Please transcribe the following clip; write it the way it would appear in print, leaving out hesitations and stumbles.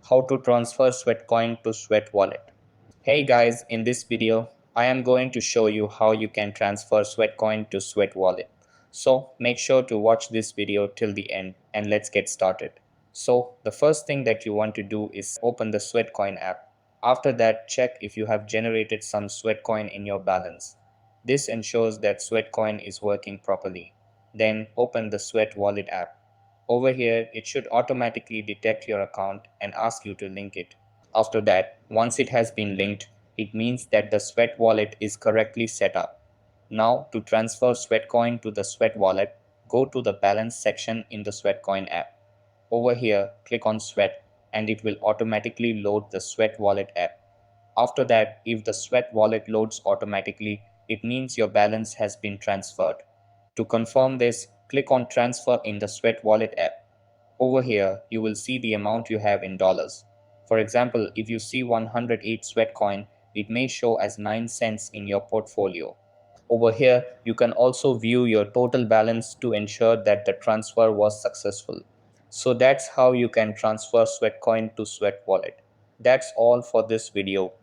How to transfer Sweatcoin to Sweat Wallet. Hey guys, in this video, I am going to show you how you can transfer Sweatcoin to Sweat Wallet. So make sure to watch this video till the end and let's get started. So the first thing that you want to do is open the Sweatcoin app. After that, check if you have generated some Sweatcoin in your balance. This ensures that Sweatcoin is working properly. Then open the Sweat Wallet app. Over here, it should automatically detect your account and ask you to link it. After that, once it has been linked, it means that the Sweat wallet is correctly set up. Now, to transfer Sweatcoin to the Sweat wallet, go to the balance section in the Sweatcoin app. Over here, click on Sweat and it will automatically load the Sweat wallet app. After that, if the Sweat wallet loads automatically, it means your balance has been transferred. To confirm this, click on Transfer in the Sweat wallet app. Over here, you will see the amount you have in dollars. For example, if you see 108 Sweatcoin, it may show as 9 cents in your portfolio. Over here, you can also view your total balance to ensure that the transfer was successful. So that's how you can transfer Sweatcoin to Sweat Wallet. That's all for this video.